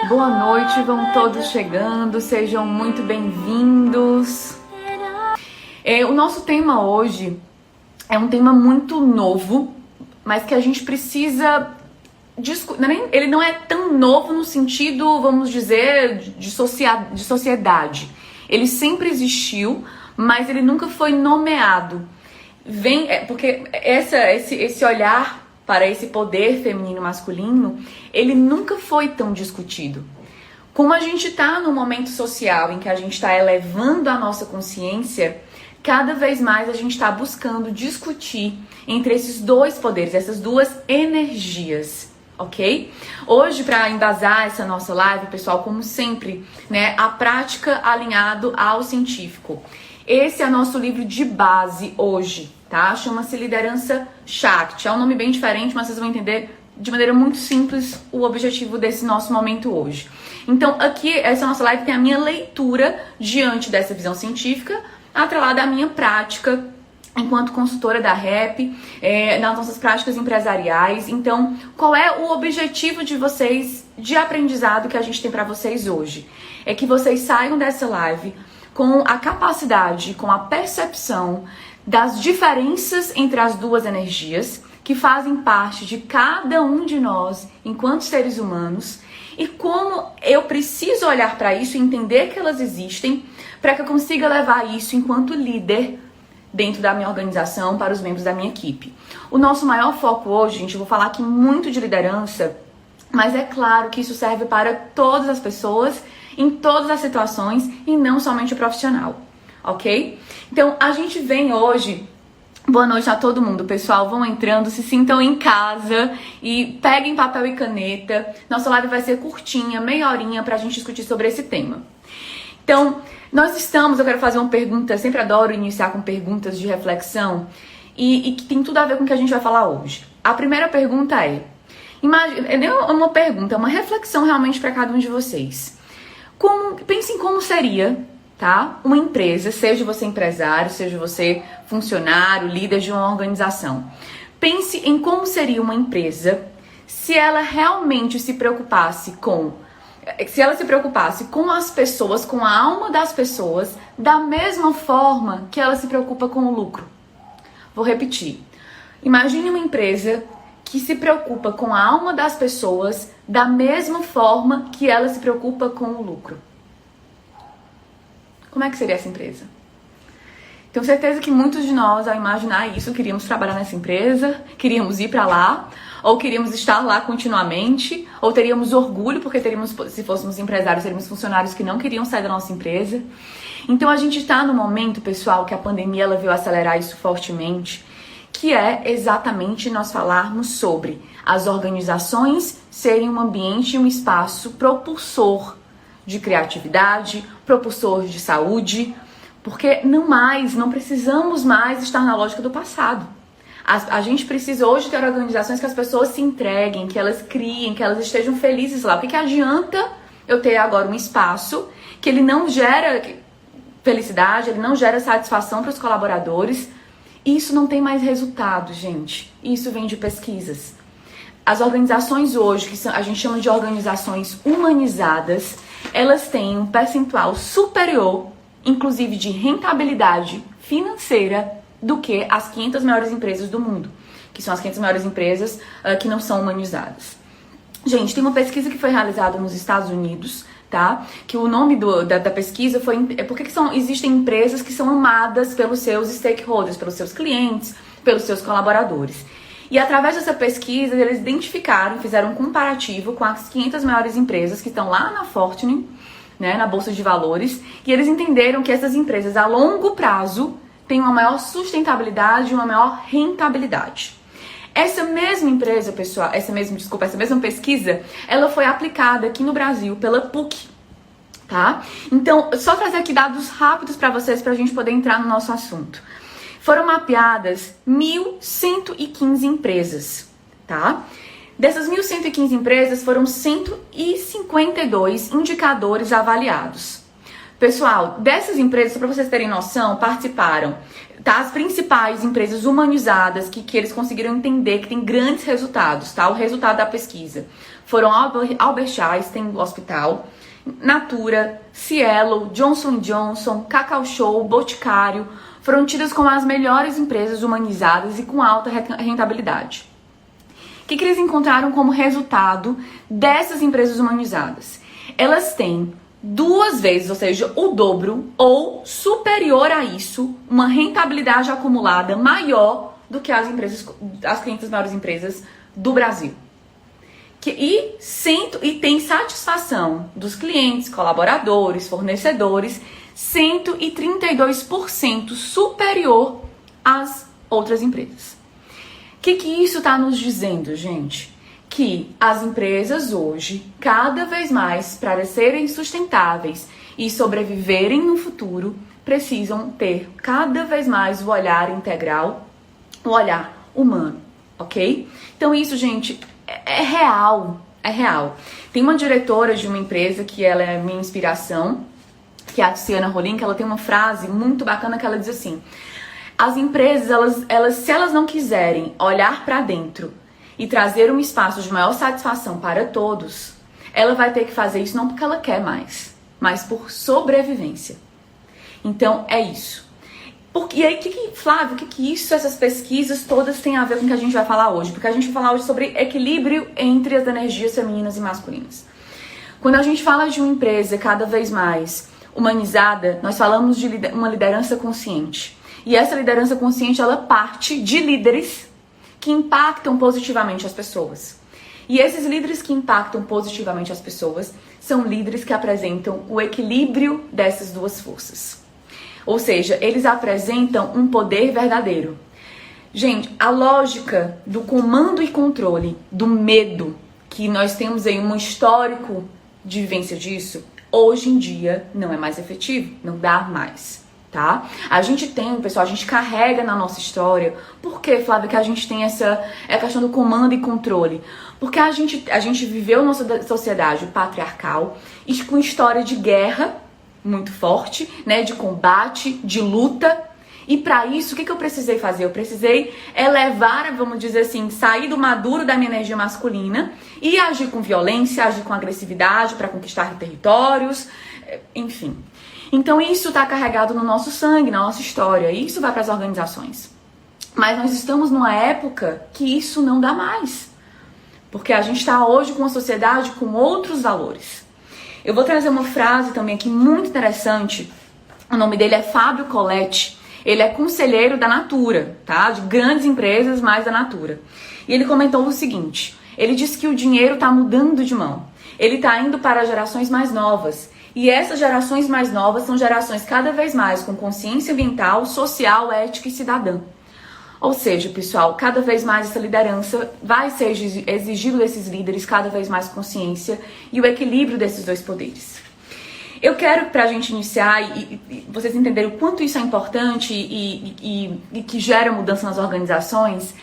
Boa noite, vão todos chegando, sejam muito bem-vindos. O nosso tema hoje é um tema muito novo, mas que a gente precisa discutir. Ele não é tão novo no sentido, vamos dizer, de sociedade. Ele sempre existiu, mas ele nunca foi nomeado. Porque esse olhar para esse poder feminino e masculino, ele nunca foi tão discutido. Como a gente está num momento social em que a gente está elevando a nossa consciência, cada vez mais a gente está buscando discutir entre esses dois poderes, essas duas energias, ok? Hoje, para embasar essa nossa live, pessoal, como sempre, né, a prática alinhado ao científico. Esse é nosso livro de base hoje, tá? Chama-se Liderança Shakti. É um nome bem diferente, mas vocês vão entender de maneira muito simples o objetivo desse nosso momento hoje. Então, aqui, essa nossa live tem a minha leitura diante dessa visão científica, atrelada à minha prática enquanto consultora da REP, nas nossas práticas empresariais. Então, qual é o objetivo de vocês, de aprendizado que a gente tem para vocês hoje? É que vocês saiam dessa live com a capacidade, com a percepção das diferenças entre as duas energias que fazem parte de cada um de nós enquanto seres humanos e como eu preciso olhar para isso e entender que elas existem para que eu consiga levar isso enquanto líder dentro da minha organização para os membros da minha equipe. O nosso maior foco hoje, gente, eu vou falar aqui muito de liderança, mas é claro que isso serve para todas as pessoas, em todas as situações e não somente o profissional, ok? Então, a gente vem hoje... Boa noite a todo mundo, pessoal. Vão entrando, se sintam em casa e peguem papel e caneta. Nossa live vai ser curtinha, meia horinha pra gente discutir sobre esse tema. Então, eu quero fazer uma pergunta, eu sempre adoro iniciar com perguntas de reflexão e que tem tudo a ver com o que a gente vai falar hoje. A primeira pergunta é, não é uma pergunta, é uma reflexão realmente para cada um de vocês. Pensem como seria, tá? Uma empresa, seja você empresário, seja você funcionário, líder de uma organização. Pense em como seria uma empresa se ela realmente se preocupasse com as pessoas, com a alma das pessoas, da mesma forma que ela se preocupa com o lucro. Vou repetir. Imagine uma empresa que se preocupa com a alma das pessoas da mesma forma que ela se preocupa com o lucro. Como é que seria essa empresa? Tenho certeza que muitos de nós, ao imaginar isso, queríamos trabalhar nessa empresa, queríamos ir para lá, ou queríamos estar lá continuamente, ou teríamos orgulho, porque se fôssemos empresários, teríamos funcionários que não queriam sair da nossa empresa. Então a gente está no momento, pessoal, que a pandemia ela veio acelerar isso fortemente, que é exatamente nós falarmos sobre as organizações serem um ambiente e um espaço propulsor de criatividade, propulsor de saúde, porque não precisamos mais estar na lógica do passado. A gente precisa hoje ter organizações que as pessoas se entreguem, que elas criem, que elas estejam felizes lá. O que adianta eu ter agora um espaço que ele não gera felicidade, ele não gera satisfação para os colaboradores? Isso não tem mais resultado, gente. Isso vem de pesquisas. As organizações hoje, a gente chama de organizações humanizadas, elas têm um percentual superior, inclusive de rentabilidade financeira, do que as 500 maiores empresas do mundo, que são as 500 maiores empresas que não são humanizadas. Gente, tem uma pesquisa que foi realizada nos Estados Unidos, tá? Que o nome da pesquisa foi... Porque existem empresas que são amadas pelos seus stakeholders, pelos seus clientes, pelos seus colaboradores. E através dessa pesquisa, eles identificaram, fizeram um comparativo com as 500 maiores empresas que estão lá na Fortune, né, na Bolsa de Valores, e eles entenderam que essas empresas, a longo prazo, têm uma maior sustentabilidade e uma maior rentabilidade. Essa mesma empresa, pessoal, essa mesma pesquisa, ela foi aplicada aqui no Brasil pela PUC, tá? Então, só trazer aqui dados rápidos para vocês, para a gente poder entrar no nosso assunto. Foram mapeadas 1.115 empresas, tá? Dessas 1.115 empresas, foram 152 indicadores avaliados. Pessoal, dessas empresas, para vocês terem noção, participaram, tá? As principais empresas humanizadas que eles conseguiram entender que tem grandes resultados, tá? O resultado da pesquisa foram Albert Einstein Hospital, Natura, Cielo, Johnson & Johnson, Cacau Show, Boticário, foram tidas como as melhores empresas humanizadas e com alta rentabilidade. O que eles encontraram como resultado dessas empresas humanizadas? Elas têm 2 vezes, ou seja, o dobro ou superior a isso, uma rentabilidade acumulada maior do que as 500 maiores empresas do Brasil. E tem satisfação dos clientes, colaboradores, fornecedores, 132% superior às outras empresas. O que isso está nos dizendo, gente? Que as empresas hoje, cada vez mais, para serem sustentáveis e sobreviverem no futuro, precisam ter cada vez mais o olhar integral, o olhar humano, ok? Então isso, gente, é real, é real. Tem uma diretora de uma empresa que ela é minha inspiração, que é a Tiziana Rolim, que ela tem uma frase muito bacana que ela diz assim: as empresas, se elas não quiserem olhar para dentro e trazer um espaço de maior satisfação para todos, ela vai ter que fazer isso não porque ela quer mais, mas por sobrevivência. Então, é isso. E aí, Flávio, o que isso, essas pesquisas todas têm a ver com o que a gente vai falar hoje? Porque a gente vai falar hoje sobre equilíbrio entre as energias femininas e masculinas. Quando a gente fala de uma empresa cada vez mais humanizada, nós falamos de uma liderança consciente. E essa liderança consciente, ela parte de líderes que impactam positivamente as pessoas. E esses líderes que impactam positivamente as pessoas são líderes que apresentam o equilíbrio dessas duas forças. Ou seja, eles apresentam um poder verdadeiro. Gente, a lógica do comando e controle, do medo, que nós temos aí um histórico de vivência disso, hoje em dia não é mais efetivo, não dá mais. Tá? A gente tem, pessoal, a gente carrega na nossa história. Por que, Flávia, que a gente tem essa questão do comando e controle? Porque a gente viveu nossa sociedade patriarcal e com história de guerra muito forte, né, de combate, de luta. E para isso, o que eu precisei fazer? Eu precisei elevar, vamos dizer assim, sair do maduro da minha energia masculina e agir com violência, agir com agressividade para conquistar territórios, enfim. Então isso está carregado no nosso sangue, na nossa história, e isso vai para as organizações. Mas nós estamos numa época que isso não dá mais. Porque a gente está hoje com uma sociedade com outros valores. Eu vou trazer uma frase também aqui muito interessante. O nome dele é Fábio Coletti. Ele é conselheiro da Natura, tá? De grandes empresas, mas da Natura. E ele comentou o seguinte: ele disse que o dinheiro está mudando de mão. Ele está indo para gerações mais novas. E essas gerações mais novas são gerações cada vez mais com consciência ambiental, social, ética e cidadã. Ou seja, pessoal, cada vez mais essa liderança vai ser exigido desses líderes, cada vez mais consciência e o equilíbrio desses dois poderes. Eu quero, pra gente iniciar e vocês entenderem o quanto isso é importante e que gera mudança nas organizações,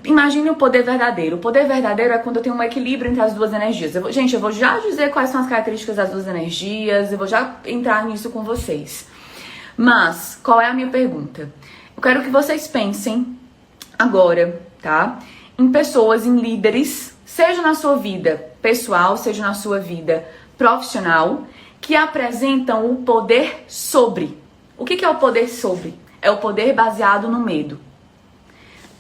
imagine o poder verdadeiro. O poder verdadeiro é quando eu tenho um equilíbrio entre as duas energias. Gente, eu vou já dizer quais são as características das duas energias, eu vou já entrar nisso com vocês. Mas, qual é a minha pergunta? Eu quero que vocês pensem agora, tá? Em pessoas, em líderes, seja na sua vida pessoal, seja na sua vida profissional, que apresentam o poder sobre. O que é o poder sobre? É o poder baseado no medo.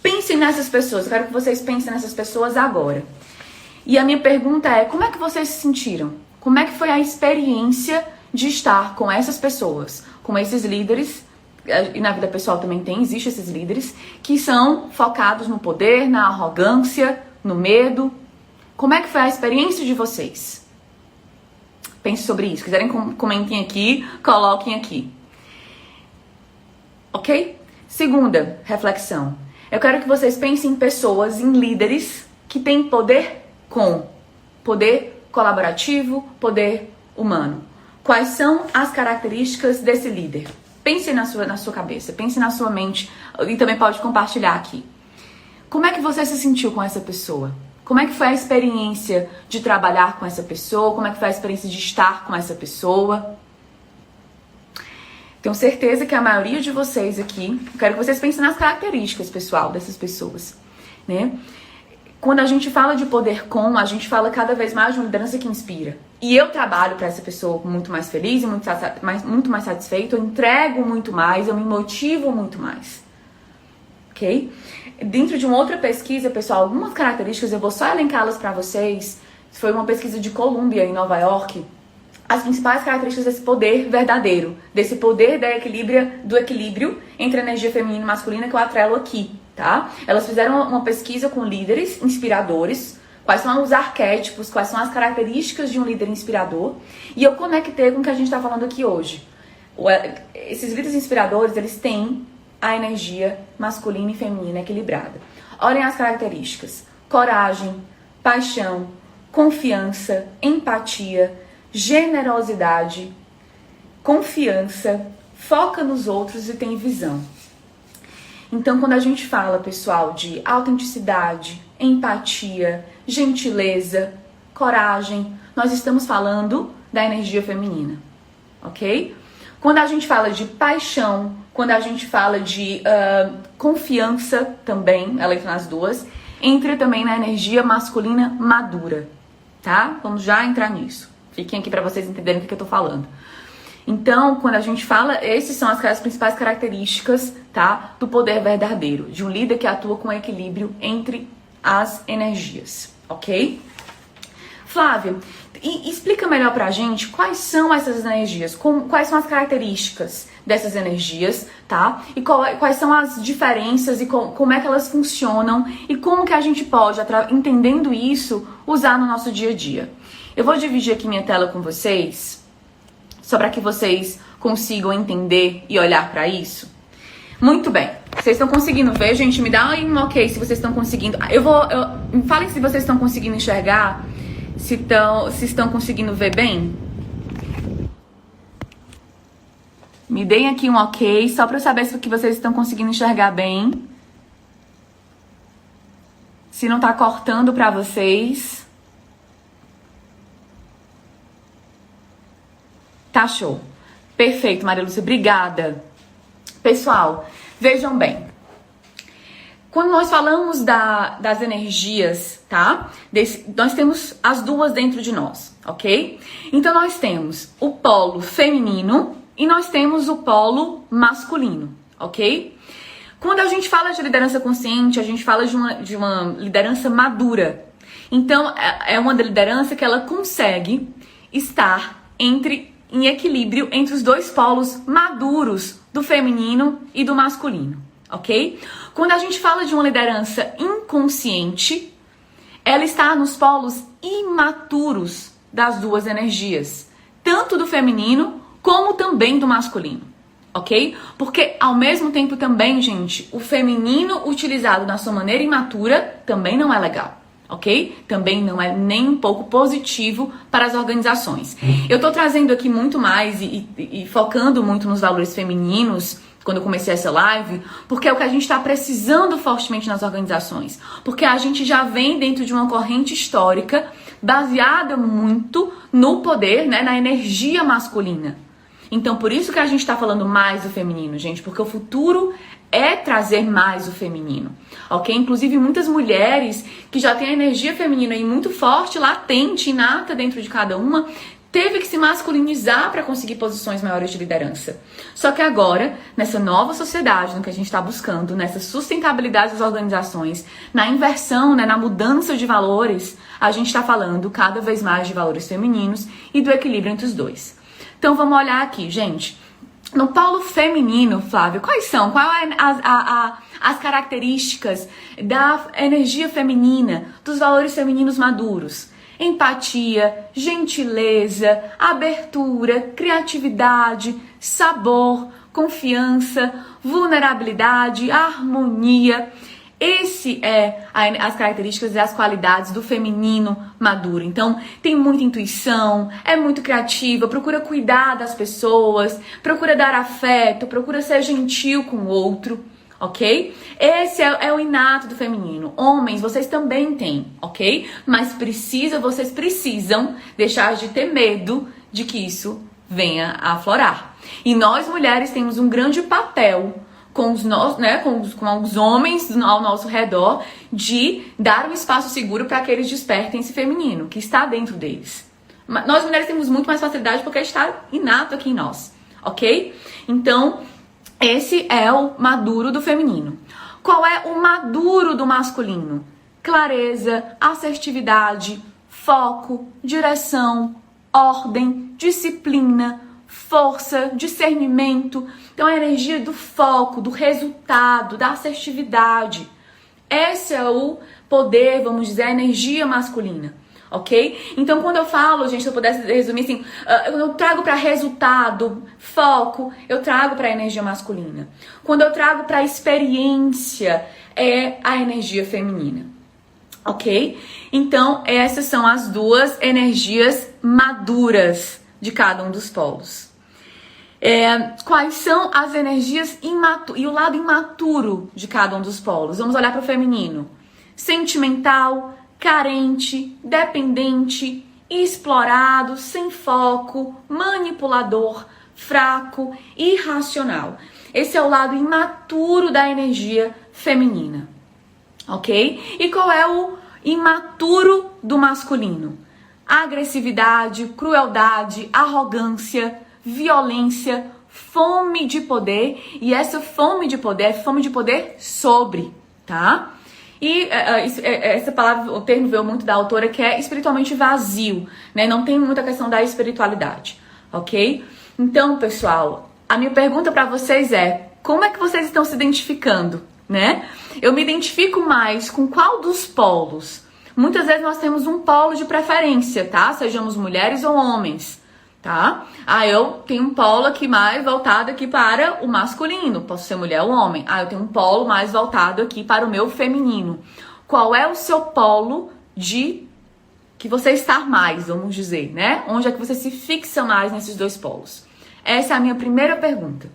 Pensem nessas pessoas, eu quero que vocês pensem nessas pessoas agora. E a minha pergunta é, como é que vocês se sentiram? Como é que foi a experiência de estar com essas pessoas, com esses líderes, e na vida pessoal também existem esses líderes, que são focados no poder, na arrogância, no medo. Como é que foi a experiência de vocês? Pense sobre isso. Se quiserem, comentem aqui, coloquem aqui. Ok? Segunda reflexão. Eu quero que vocês pensem em pessoas, em líderes que têm poder colaborativo, poder humano. Quais são as características desse líder? Pense na sua cabeça, pense na sua mente e também pode compartilhar aqui. Como é que você se sentiu com essa pessoa? Como é que foi a experiência de trabalhar com essa pessoa? Como é que foi a experiência de estar com essa pessoa? Tenho certeza que a maioria de vocês aqui, quero que vocês pensem nas características, pessoal, dessas pessoas, né? quando a gente fala de poder com, a gente fala cada vez mais de uma liderança que inspira. E eu trabalho para essa pessoa muito mais feliz e muito mais satisfeito, eu entrego muito mais, eu me motivo muito mais. Ok? Dentro de uma outra pesquisa, pessoal, algumas características, eu vou só elencá-las para vocês. Foi uma pesquisa de Columbia, em Nova York. As principais características desse poder verdadeiro, desse poder do equilíbrio entre a energia feminina e masculina que eu atrelo aqui, tá? Elas fizeram uma pesquisa com líderes inspiradores, quais são os arquétipos, quais são as características de um líder inspirador, e eu conectei com o que a gente está falando aqui hoje. Esses líderes inspiradores, eles têm a energia masculina e feminina equilibrada. Olhem as características: coragem, paixão, confiança, empatia, generosidade, confiança, foca nos outros e tem visão. Então, quando a gente fala, pessoal, de autenticidade, empatia, gentileza, coragem, nós estamos falando da energia feminina, ok? Quando a gente fala de paixão, quando a gente fala de confiança também, ela entra nas duas, entra também na energia masculina madura, tá? Vamos já entrar nisso. Fiquem aqui para vocês entenderem o que eu tô falando. Então, quando a gente fala, essas são as principais características, tá, do poder verdadeiro, de um líder que atua com equilíbrio entre as energias, ok? Flávia, explica melhor pra gente quais são essas energias, quais são as características dessas energias, tá? E quais são as diferenças e como é que elas funcionam e como que a gente pode, entendendo isso, usar no nosso dia a dia. Eu vou dividir aqui minha tela com vocês, só para que vocês consigam entender e olhar para isso. Muito bem. Vocês estão conseguindo ver, gente? Me dá aí um ok se vocês estão conseguindo. Me falem se vocês estão conseguindo enxergar, se estão conseguindo ver bem. Me deem aqui um ok, só para eu saber se vocês estão conseguindo enxergar bem. Se não tá cortando para vocês. Tá show. Perfeito, Maria Lúcia. Obrigada. Pessoal, vejam bem. Quando nós falamos das energias, tá? Nós temos as duas dentro de nós, ok? Então, nós temos o polo feminino e nós temos o polo masculino, ok? Quando a gente fala de liderança consciente, a gente fala de uma liderança madura. Então, é uma liderança que ela consegue estar em equilíbrio entre os dois polos maduros do feminino e do masculino, ok? Quando a gente fala de uma liderança inconsciente, ela está nos polos imaturos das duas energias, tanto do feminino como também do masculino, ok? Porque ao mesmo tempo também, gente, o feminino utilizado na sua maneira imatura também não é legal. Ok? Também não é nem um pouco positivo para as organizações. Eu tô trazendo aqui muito mais e focando muito nos valores femininos quando eu comecei essa live, porque é o que a gente está precisando fortemente nas organizações. Porque a gente já vem dentro de uma corrente histórica baseada muito no poder, né, na energia masculina. Então, por isso que a gente está falando mais do feminino, gente, porque o futuro é trazer mais o feminino, ok? Inclusive, muitas mulheres que já têm a energia feminina aí muito forte, latente, inata dentro de cada uma, teve que se masculinizar para conseguir posições maiores de liderança. Só que agora, nessa nova sociedade, no que a gente está buscando, nessa sustentabilidade das organizações, na inversão, né, na mudança de valores, a gente está falando cada vez mais de valores femininos e do equilíbrio entre os dois. Então, vamos olhar aqui, gente. No polo feminino, Flávio, quais são? As características da energia feminina, dos valores femininos maduros? Empatia, gentileza, abertura, criatividade, sabor, confiança, vulnerabilidade, harmonia. Esse é as características e as qualidades do feminino maduro. Então, tem muita intuição, é muito criativa, procura cuidar das pessoas, procura dar afeto, procura ser gentil com o outro, ok? Esse é o inato do feminino. Homens, vocês também têm, ok? Mas vocês precisam deixar de ter medo de que isso venha a aflorar. E nós, mulheres, temos um grande papel com os homens ao nosso redor, de dar um espaço seguro para que eles despertem esse feminino que está dentro deles. Nós mulheres temos muito mais facilidade porque está inato aqui em nós, ok? Então, esse é o maduro do feminino. Qual é o maduro do masculino? Clareza, assertividade, foco, direção, ordem, disciplina, força, discernimento. Então, a energia do foco, do resultado, da assertividade. Esse é o poder, vamos dizer, a energia masculina, ok? Então, quando eu falo, gente, se eu pudesse resumir assim, eu trago para resultado, foco, eu trago para a energia masculina. Quando eu trago para experiência, é a energia feminina, ok? Então, essas são as duas energias maduras de cada um dos polos. Quais são as energias e o lado imaturo de cada um dos polos? Vamos olhar para o feminino. Sentimental, carente, dependente, explorado, sem foco, manipulador, fraco, irracional. Esse é o lado imaturo da energia feminina, ok? E qual é o imaturo do masculino? Agressividade, crueldade, arrogância, violência, fome de poder. E essa fome de poder é fome de poder sobre, tá? E essa palavra, o termo veio muito da autora, que é espiritualmente vazio, né? Não tem muita questão da espiritualidade, ok? Então, pessoal, a minha pergunta para vocês é: como é que vocês estão se identificando, né? Eu me identifico mais com qual dos polos? Muitas vezes nós temos um polo de preferência, tá? Sejamos mulheres ou homens, tá? Eu tenho um polo aqui mais voltado aqui para o masculino, posso ser mulher ou homem. Eu tenho um polo mais voltado aqui para o meu feminino. Qual é o seu polo de que você está mais, vamos dizer, né? Onde é que você se fixa mais nesses dois polos? Essa é a minha primeira pergunta,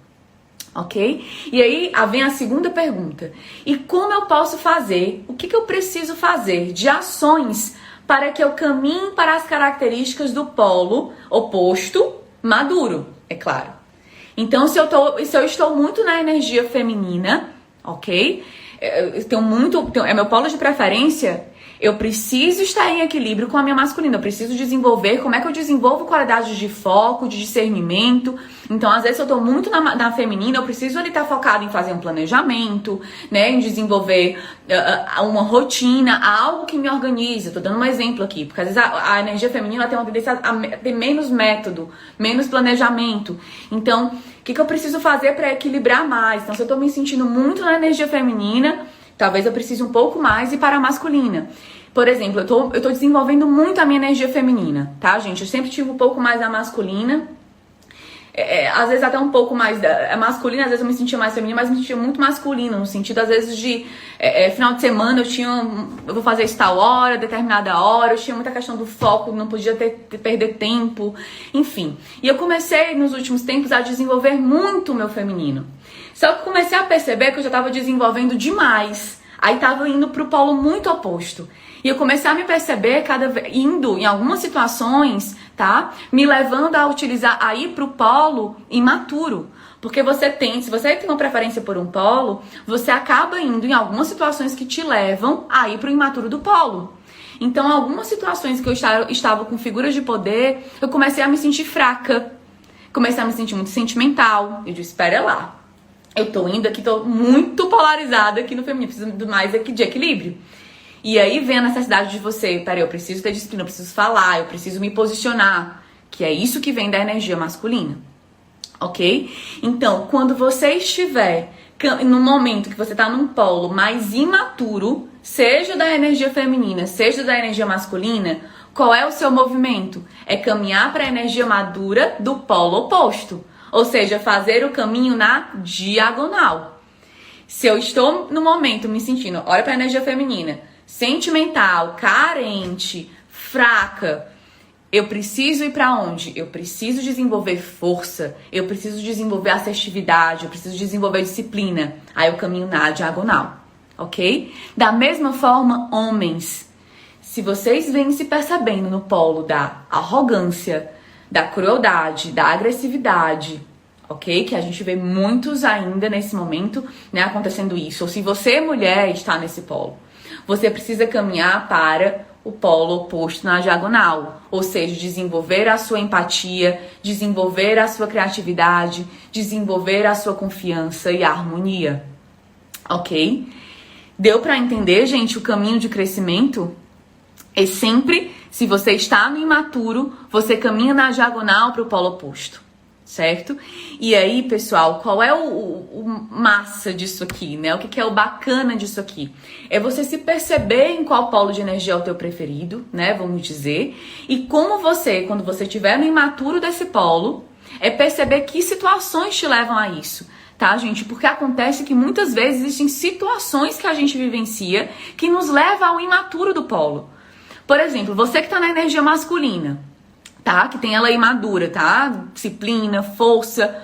ok? E aí vem a segunda pergunta. E como eu posso fazer, o que eu preciso fazer de ações para que eu caminhe para as características do polo oposto, maduro, é claro. Então, se eu estou muito na energia feminina, ok? É meu polo de preferência, eu preciso estar em equilíbrio com a minha masculina. Eu preciso desenvolver, como é que eu desenvolvo qualidades de foco, de discernimento. Então, às vezes, se eu tô muito na feminina, eu preciso ali estar focado em fazer um planejamento, né? Em desenvolver uma rotina, algo que me organiza. Tô dando um exemplo aqui, porque às vezes a energia feminina tem uma tendência a ter menos método, menos planejamento. Então, o que eu preciso fazer para equilibrar mais? Então, se eu tô me sentindo muito na energia feminina, talvez eu precise um pouco mais ir para a masculina. Por exemplo, eu tô desenvolvendo muito a minha energia feminina, tá, gente? Eu sempre tive um pouco mais da masculina. Às vezes até um pouco mais masculina, às vezes eu me sentia mais feminina, mas me sentia muito masculina, no sentido, às vezes, de final de semana eu vou fazer isso tal hora, determinada hora, eu tinha muita questão do foco, não podia perder tempo, enfim. E eu comecei, nos últimos tempos, a desenvolver muito o meu feminino. Só que comecei a perceber que eu já estava desenvolvendo demais. Aí tava indo pro polo muito oposto. E eu comecei a me perceber indo em algumas situações, tá? Me levando a ir pro polo imaturo. Porque se você tem uma preferência por um polo, você acaba indo em algumas situações que te levam a ir pro imaturo do polo. Então, algumas situações que eu estava com figuras de poder, eu comecei a me sentir fraca. Comecei a me sentir muito sentimental. Eu disse, espera lá. Eu tô indo aqui, tô muito polarizada aqui no feminino, preciso mais aqui de equilíbrio. E aí vem a necessidade de você, eu preciso ter disciplina, eu preciso falar, eu preciso me posicionar, que é isso que vem da energia masculina, ok? Então, quando você estiver no momento que você tá num polo mais imaturo, seja da energia feminina, seja da energia masculina, qual é o seu movimento? É caminhar para a energia madura do polo oposto. Ou seja, fazer o caminho na diagonal. Se eu estou no momento me sentindo, olha para a energia feminina, sentimental, carente, fraca, eu preciso ir para onde? Eu preciso desenvolver força, eu preciso desenvolver assertividade, eu preciso desenvolver disciplina. Aí eu caminho na diagonal, ok? Da mesma forma, homens, se vocês vêm se percebendo no polo da arrogância, da crueldade, da agressividade, ok? Que a gente vê muitos ainda nesse momento, né, acontecendo isso. Ou se você, mulher, está nesse polo, você precisa caminhar para o polo oposto na diagonal. Ou seja, desenvolver a sua empatia, desenvolver a sua criatividade, desenvolver a sua confiança e a harmonia, ok? Deu para entender, gente, o caminho de crescimento? É sempre, se você está no imaturo, você caminha na diagonal para o polo oposto, certo? E aí, pessoal, qual é o massa disso aqui, né? O que é o bacana disso aqui? É você se perceber em qual polo de energia é o teu preferido, né? Vamos dizer. E como você, quando você estiver no imaturo desse polo, é perceber que situações te levam a isso. Tá, gente? Porque acontece que muitas vezes existem situações que a gente vivencia que nos levam ao imaturo do polo. Por exemplo, você que tá na energia masculina, tá? Que tem ela aí madura, tá? Disciplina, força.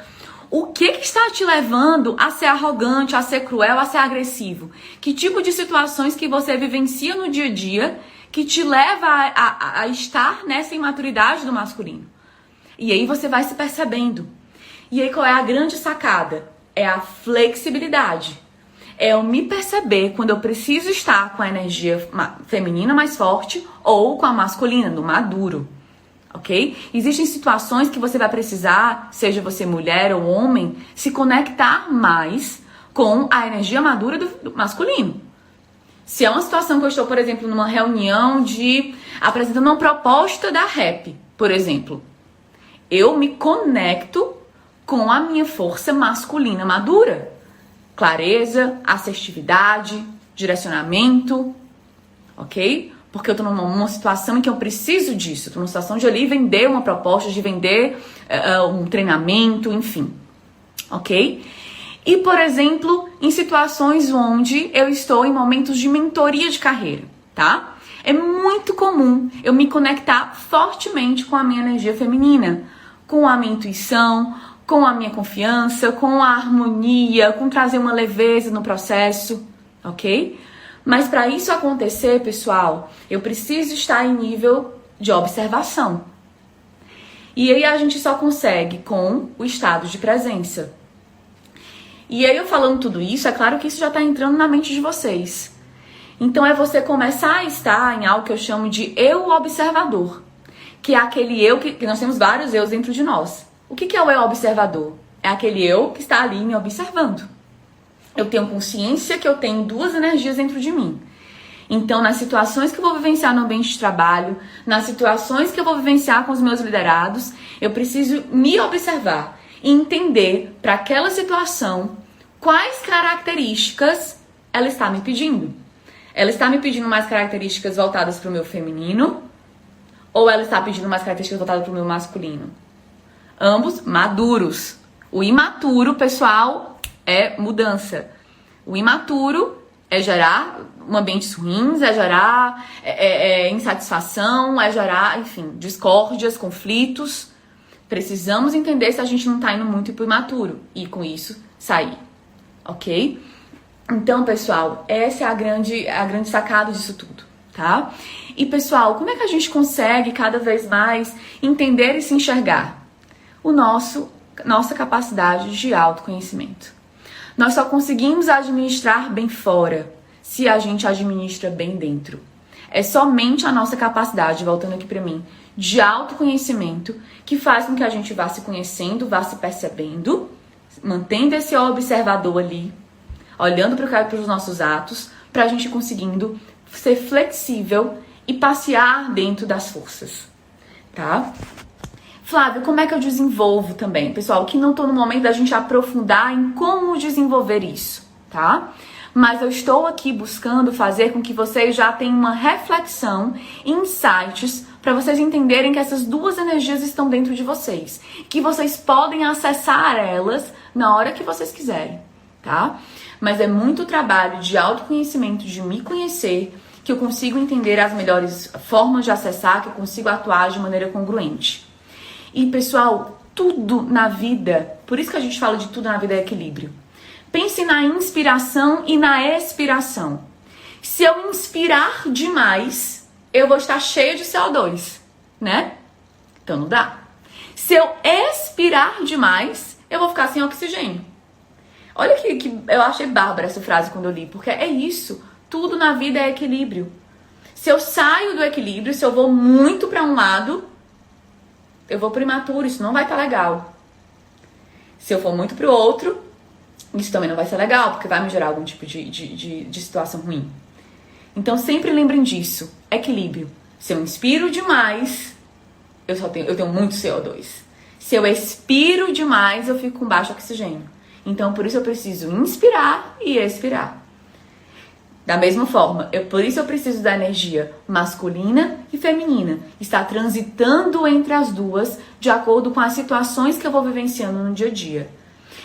O que está te levando a ser arrogante, a ser cruel, a ser agressivo? Que tipo de situações que você vivencia no dia a dia que te leva a estar nessa imaturidade do masculino? E aí você vai se percebendo. E aí qual é a grande sacada? É a flexibilidade. É eu me perceber quando eu preciso estar com a energia feminina mais forte ou com a masculina, no maduro, ok? Existem situações que você vai precisar, seja você mulher ou homem, se conectar mais com a energia madura do masculino. Se é uma situação que eu estou, por exemplo, numa reunião apresentando uma proposta da rap, por exemplo, eu me conecto com a minha força masculina madura. Clareza, assertividade, direcionamento, ok? Porque eu tô numa situação em que eu preciso disso. Eu tô numa situação de ali vender uma proposta, de vender um treinamento, enfim, ok? E, por exemplo, em situações onde eu estou em momentos de mentoria de carreira, tá? É muito comum eu me conectar fortemente com a minha energia feminina, com a minha intuição, com a minha confiança, com a harmonia, com trazer uma leveza no processo, ok? Mas para isso acontecer, pessoal, eu preciso estar em nível de observação. E aí a gente só consegue com o estado de presença. E aí eu falando tudo isso, é claro que isso já está entrando na mente de vocês. Então é você começar a estar em algo que eu chamo de eu observador, que é aquele eu que nós temos vários eus dentro de nós. O que é o eu observador? É aquele eu que está ali me observando. Eu tenho consciência que eu tenho duas energias dentro de mim. Então, nas situações que eu vou vivenciar no ambiente de trabalho, nas situações que eu vou vivenciar com os meus liderados, eu preciso me observar e entender para aquela situação quais características ela está me pedindo. Ela está me pedindo mais características voltadas para o meu feminino ou ela está pedindo mais características voltadas para o meu masculino? Ambos maduros. O imaturo, pessoal, é mudança. O imaturo é gerar ambientes ruins, é gerar insatisfação, é gerar, enfim, discórdias, conflitos. Precisamos entender se a gente não tá indo muito pro imaturo e com isso sair, ok? Então, pessoal, essa é a grande sacada disso tudo, tá? E, pessoal, como é que a gente consegue cada vez mais entender e se enxergar? Nossa capacidade de autoconhecimento. Nós só conseguimos administrar bem fora se a gente administra bem dentro. É somente a nossa capacidade, voltando aqui pra mim, de autoconhecimento que faz com que a gente vá se conhecendo, vá se percebendo, mantendo esse observador ali, olhando para os nossos atos, pra gente conseguindo ser flexível e passear dentro das forças, tá? Flávia, como é que eu desenvolvo também? Pessoal, que não tô no momento da gente aprofundar em como desenvolver isso, tá? Mas eu estou aqui buscando fazer com que vocês já tenham uma reflexão, insights, para vocês entenderem que essas duas energias estão dentro de vocês. Que vocês podem acessar elas na hora que vocês quiserem, tá? Mas é muito trabalho de autoconhecimento, de me conhecer, que eu consigo entender as melhores formas de acessar, que eu consigo atuar de maneira congruente. E, pessoal, tudo na vida, por isso que a gente fala de tudo na vida é equilíbrio. Pense na inspiração e na expiração. Se eu inspirar demais, eu vou estar cheia de CO2, né? Então não dá. Se eu expirar demais, eu vou ficar sem oxigênio. Olha que eu achei bárbara essa frase quando eu li, porque é isso. Tudo na vida é equilíbrio. Se eu saio do equilíbrio, se eu vou muito para um lado, eu vou pro imaturo, isso não vai estar legal. Se eu for muito pro outro, isso também não vai ser legal, porque vai me gerar algum tipo de situação ruim. Então sempre lembrem disso, equilíbrio. Se eu inspiro demais, eu tenho muito CO2. Se eu expiro demais, eu fico com baixo oxigênio. Então por isso eu preciso inspirar e expirar. Da mesma forma, por isso eu preciso da energia masculina e feminina. Estar transitando entre as duas de acordo com as situações que eu vou vivenciando no dia a dia.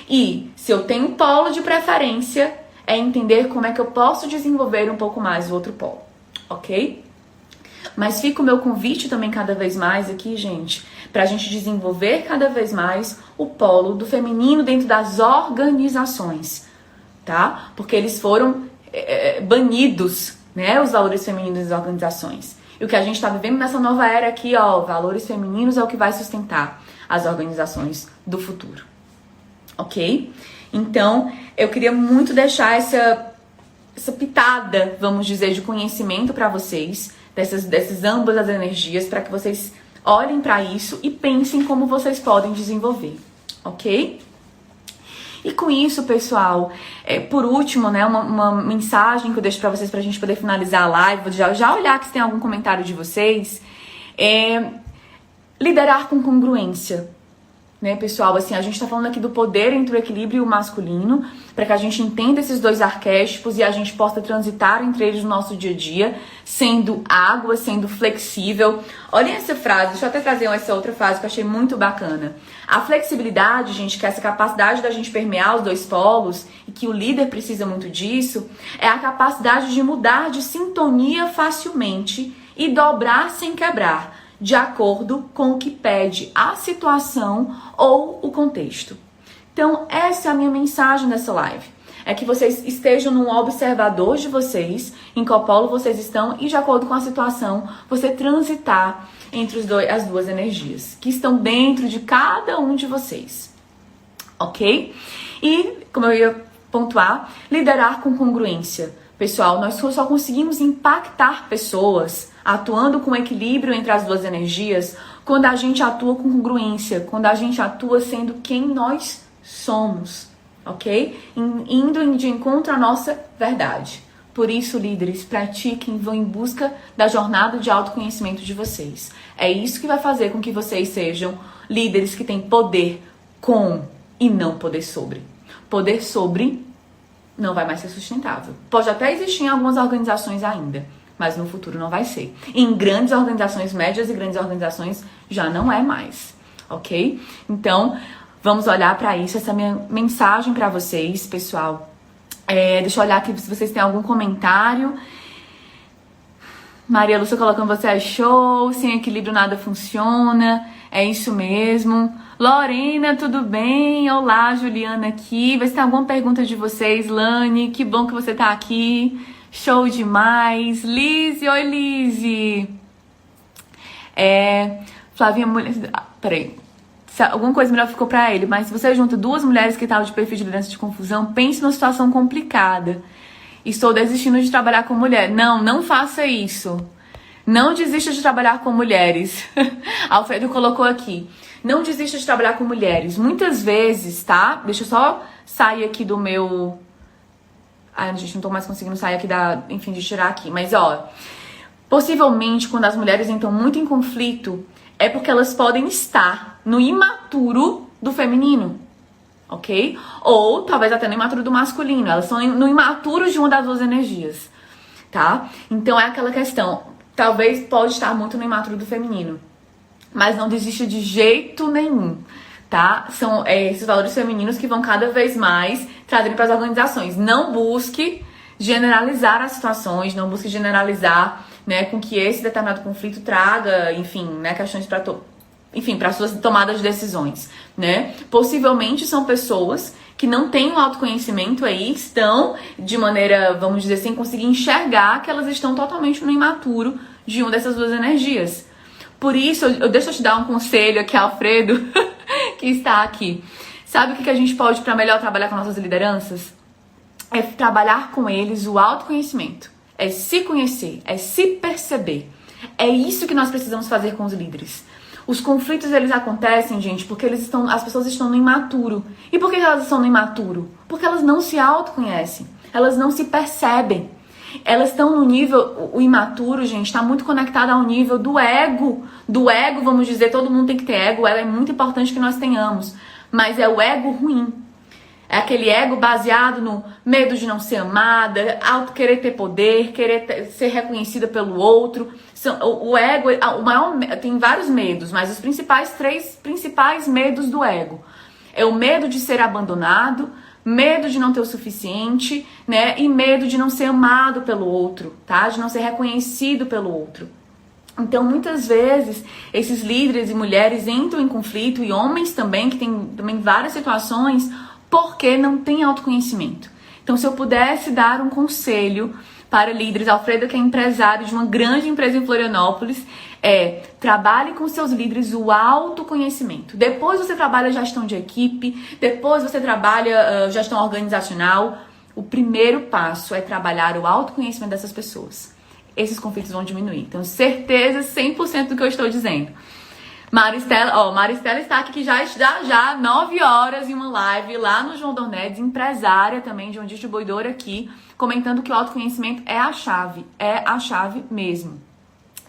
E se eu tenho polo de preferência, é entender como é que eu posso desenvolver um pouco mais o outro polo, ok? Mas fica o meu convite também cada vez mais aqui, gente, pra gente desenvolver cada vez mais o polo do feminino dentro das organizações, tá? Porque eles foram banidos, né, os valores femininos das organizações. E o que a gente tá vivendo nessa nova era aqui, ó, valores femininos é o que vai sustentar as organizações do futuro, ok? Então, eu queria muito deixar essa pitada, vamos dizer, de conhecimento para vocês, dessas ambas as energias, para que vocês olhem para isso e pensem como vocês podem desenvolver, ok? E com isso, pessoal, por último, né, uma mensagem que eu deixo para vocês pra gente poder finalizar a live, vou já olhar se tem algum comentário de vocês, liderar com congruência. Né, pessoal, assim, a gente tá falando aqui do poder entre o equilíbrio e o masculino, para que a gente entenda esses dois arquétipos e a gente possa transitar entre eles no nosso dia a dia, sendo água, sendo flexível. Olhem essa frase, deixa eu até trazer essa outra frase que eu achei muito bacana. A flexibilidade, gente, que é essa capacidade da gente permear os dois polos, e que o líder precisa muito disso, é a capacidade de mudar de sintonia facilmente e dobrar sem quebrar, de acordo com o que pede a situação ou o contexto. Então, essa é a minha mensagem nessa live. É que vocês estejam num observador de vocês, em qual polo vocês estão, e de acordo com a situação, você transitar entre as duas energias, que estão dentro de cada um de vocês. Ok? E, como eu ia pontuar, liderar com congruência. Pessoal, nós só conseguimos impactar pessoas atuando com equilíbrio entre as duas energias quando a gente atua com congruência, quando a gente atua sendo quem nós somos, ok? Indo de encontro à nossa verdade. Por isso, líderes, pratiquem, vão em busca da jornada de autoconhecimento de vocês. É isso que vai fazer com que vocês sejam líderes que têm poder com e não poder sobre. Poder sobre não vai mais ser sustentável. Pode até existir em algumas organizações ainda, mas no futuro não vai ser. Em grandes organizações, médias e grandes organizações, já não é mais, ok? Então, vamos olhar para isso, essa é a minha mensagem para vocês, pessoal. Deixa eu olhar aqui se vocês têm algum comentário. Maria Lúcia colocando: você é show, sem equilíbrio nada funciona, é isso mesmo. Lorena, tudo bem? Olá, Juliana aqui. Vê se tem alguma pergunta de vocês. Lani, que bom que você tá aqui. Show demais. Lise, oi Lise. Flavinha, mulher... Peraí. Se alguma coisa melhor ficou pra ele, mas se você junta duas mulheres que estavam de perfil de liderança de confusão, pense numa situação complicada. Estou desistindo de trabalhar com mulher. Não faça isso. Não desista de trabalhar com mulheres. Alfredo colocou aqui. Não desista de trabalhar com mulheres. Muitas vezes, tá? Deixa eu só sair aqui do meu... Ai, gente, não tô mais conseguindo sair aqui enfim, de tirar aqui. Mas, ó, possivelmente, quando as mulheres entram muito em conflito, é porque elas podem estar no imaturo do feminino, ok? Ou, talvez até no imaturo do masculino. Elas são no imaturo de uma das duas energias, tá? Então, é aquela questão. Talvez pode estar muito no imaturo do feminino. Mas não desista de jeito nenhum, tá? São esses valores femininos que vão cada vez mais trazendo para as organizações. Não busque generalizar as situações, não busque generalizar, né, com que esse determinado conflito traga, enfim, né, questões para suas tomadas de decisões, né? Possivelmente são pessoas que não têm um autoconhecimento aí, estão de maneira, vamos dizer, sem conseguir enxergar que elas estão totalmente no imaturo de uma dessas duas energias. Por isso, deixa eu te dar um conselho aqui, Alfredo, que está aqui. Sabe o que a gente pode para melhor trabalhar com nossas lideranças? É trabalhar com eles o autoconhecimento. É se conhecer, é se perceber. É isso que nós precisamos fazer com os líderes. Os conflitos, eles acontecem, gente, porque as pessoas estão no imaturo. E por que elas estão no imaturo? Porque elas não se autoconhecem. Elas não se percebem. Elas estão no nível, o imaturo, gente, está muito conectado ao nível do ego. Do ego, vamos dizer, todo mundo tem que ter ego. O ego é muito importante que nós tenhamos. Mas é o ego ruim. É aquele ego baseado no medo de não ser amada, querer ter poder, ser reconhecida pelo outro. O ego, tem vários medos, mas os três principais medos do ego. É o medo de ser abandonado, medo de não ter o suficiente, né? E medo de não ser amado pelo outro, tá? De não ser reconhecido pelo outro. Então, muitas vezes, esses líderes e mulheres entram em conflito, e homens também, que tem também várias situações, porque não tem autoconhecimento. Então, se eu pudesse dar um conselho para líderes, Alfredo, que é empresário de uma grande empresa em Florianópolis, trabalhe com seus líderes o autoconhecimento. Depois você trabalha gestão de equipe, depois você trabalha gestão organizacional. O primeiro passo é trabalhar o autoconhecimento dessas pessoas. Esses conflitos vão diminuir. Tenho certeza 100% do que eu estou dizendo. Maristela está aqui que já 9 horas em uma live lá no João Dornelles, empresária também de uma distribuidora aqui, comentando que o autoconhecimento é a chave mesmo,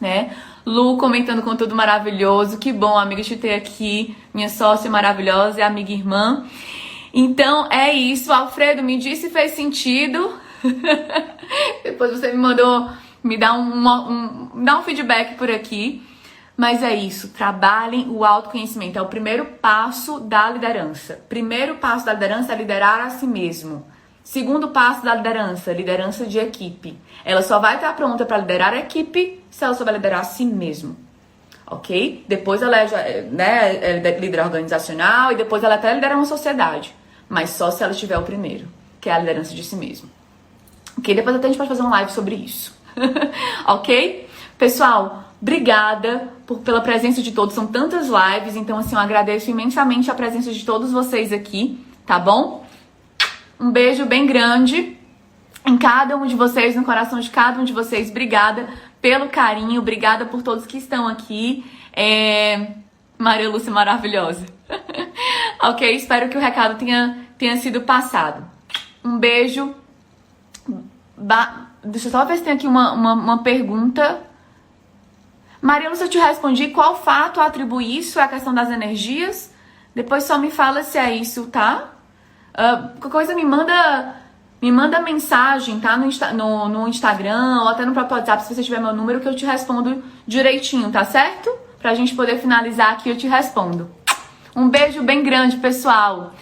né? Lu comentando conteúdo maravilhoso, que bom, amiga, te ter aqui, minha sócia maravilhosa e amiga e irmã. Então é isso, Alfredo, me disse se fez sentido. Depois você me dá um feedback por aqui. Mas é isso, trabalhem o autoconhecimento, é o primeiro passo da liderança. Primeiro passo da liderança é liderar a si mesmo. Segundo passo da liderança de equipe. Ela só vai estar pronta para liderar a equipe se ela souber liderar a si mesmo. Ok? Depois ela é líder organizacional e depois ela até lidera uma sociedade. Mas só se ela tiver o primeiro, que é a liderança de si mesmo. Ok? Depois até a gente pode fazer uma live sobre isso. Ok? Pessoal, obrigada pela presença de todos. São tantas lives, então assim, eu agradeço imensamente a presença de todos vocês aqui, tá bom? Um beijo bem grande em cada um de vocês, no coração de cada um de vocês. Obrigada pelo carinho, obrigada por todos que estão aqui. Maria Lúcia maravilhosa. Ok, espero que o recado tenha sido passado. Um beijo. Deixa eu só ver se tem aqui uma pergunta. Maria Lúcia, eu te respondi qual fato atribui isso à questão das energias. Depois só me fala se é isso, tá? Qualquer coisa me manda mensagem, tá? No Instagram ou até no próprio WhatsApp, se você tiver meu número, que eu te respondo direitinho, tá certo? Pra gente poder finalizar aqui, eu te respondo. Um beijo bem grande, pessoal.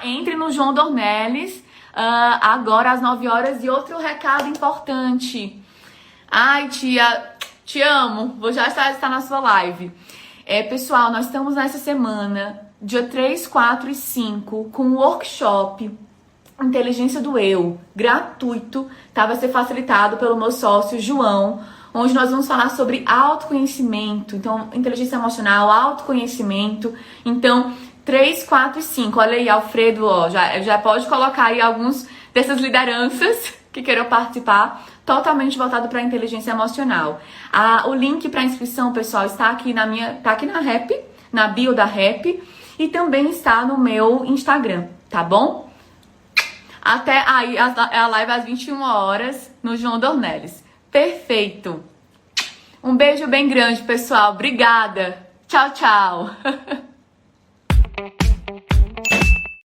Entre no João Dornelles agora às 9 horas. E outro recado importante. Ai, tia, te amo. Vou já estar na sua live. Pessoal, nós estamos nessa semana, dia 3, 4 e 5, com um workshop Inteligência do Eu, gratuito, tá? Vai ser facilitado pelo meu sócio, João, onde nós vamos falar sobre autoconhecimento. Então, inteligência emocional, autoconhecimento. Então, 3, 4 e 5. Olha aí, Alfredo, ó, já pode colocar aí alguns dessas lideranças que queiram participar, totalmente voltado para a inteligência emocional. O link para inscrição, pessoal, está aqui na Rap, na bio da Rap, e também está no meu Instagram, tá bom? Até aí, a live às 21 horas no João Dornelles. Perfeito! Um beijo bem grande, pessoal. Obrigada. Tchau, tchau.